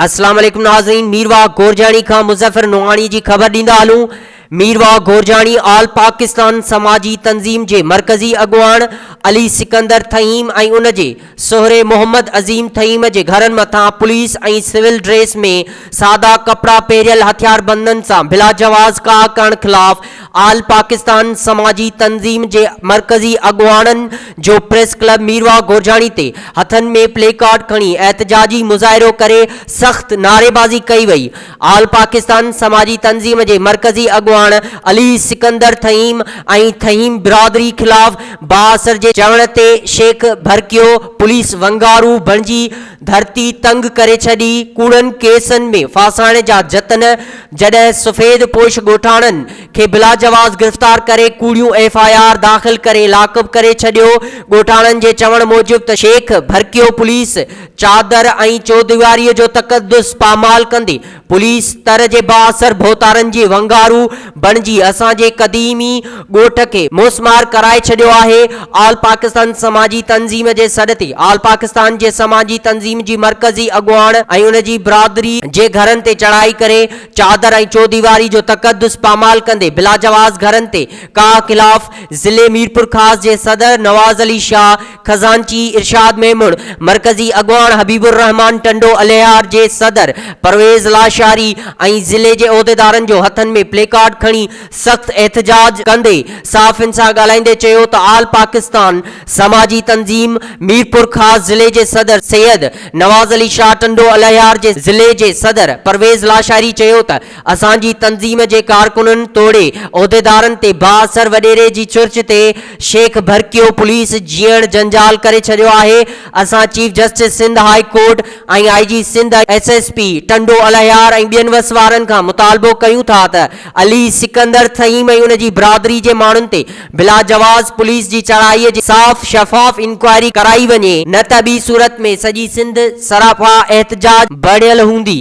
अस्सलाम वालेकुम नाज़रीन, मीरवा गोरजानी का मुज़फ़्फ़र नूहानी जी खबर ॾींदा हलूं। मीरवा गोरजानी आल पाकिस्तान समाजी तंज़ीम जे मरकज़ी अगवान अली सिकंदर थईम ऐं उन जे सोहरे मोहम्मद अज़ीम थईम जे घरनि मथां पुलिस ऐं सिविल ड्रेस में सादा कपड़ा पहिरियल हथियारबंदनि सां बिला जवाज़ का करण ख़िलाफ़ आल पाकिस्तान समाजी तंज़ीम जे मरकज़ी अगवाननि जो प्रेस क्लब मीरवा गोरजानी ते हथनि में प्ले कार्ड खणी एहतजाजी मुज़ाहिरो करे सख्त नारेबाज़ी कई वई। आल पाकिस्तान समाजी तंज़ीम जे मरकज़ी अगवान अली सिकंदर थईम ऐं थईम बिरादरी ख़िलाफ़ बाअसर जे चवण ते शेख भड़कियो, पुलिस वंगारू बणिजी धरती तंग करे छॾी, कूड़नि केसनि में फासाइण जा जतन, जॾहिं सफ़ेद पोश ॻोठाणनि खे बिला जवाज़ गिरफ़्तार करे कूड़ियूं FIR दाख़िल करे लाकअप करे छॾियो। ॻोठाणनि जे चवण मूजिब त शेख भड़कियो पुलिस चादर ऐं चौदीवारीअ जो तक़दुस पामाल कंदे पुलिस तर जे बाअसर भोतारनि जी वंगारू बणिजी असांजे क़दीमी ॻोठ खे मोसमार कराए छॾियो आहे। आल पाकिस्तान समाजी तंज़ीम जे सॾ ते आल पाकिस्तान जे समाजी तंज़ीम जी मरकज़ी अगवान ऐं उन जी बिरादरी जे घरनि ते चढ़ाई करे चादर ऐं चौदीवारी जो तक़दुस पामाल कंदे बिला जवाज़ घरनि ते का ख़िलाफ़ ज़िले मीरपुर ख़ास जे सदर नवाज़ अली शाह, खजांची इरशाद मेमून, मरकज़ी अगवान हबीबुर रहमान टंडो अलियार जे सदर परवेज़ लाशारी ऐं ज़िले जे उहिदेदारनि जो हथनि में प्ले कार्ड खणी सख्त एहतजाज कंदे साफ़िन सां ॻाल्हाईंदे चयो त आल पाकिस्तान समाजी तंज़ीम मीरपुर ख़ास ज़िले जे सदर सैयद नवाज़ अली शाह टंडो अलियार जे ज़िले जे सदर परवेज़ लाशारी चयो त असांजी तंज़ीम जे कारकुननि तोड़े उहिदेदारनि ते बाअसर वॾेरे जी चुर्च ते शेख भड़कियो पुलिस जीअण जंजाल करे छॾियो आहे। असां chief justice Sindh high court ऐं IG सिंध SSP टंडो अलियार ऐं ॿियनि वसवारनि खां मुतालबो कयूं था त अली सिकंदर थईम ऐं उन जी बिरादरी जे माण्हुनि ते बिला जवाज़ पुलिस जी चढ़ाईअ जी साफ़ शफ़ाफ़ इंक्वायरी कराई वञे, न त ॿी सूरत में सॼी सिंध सराफा एहतजाज बढ़ियल हूंदी।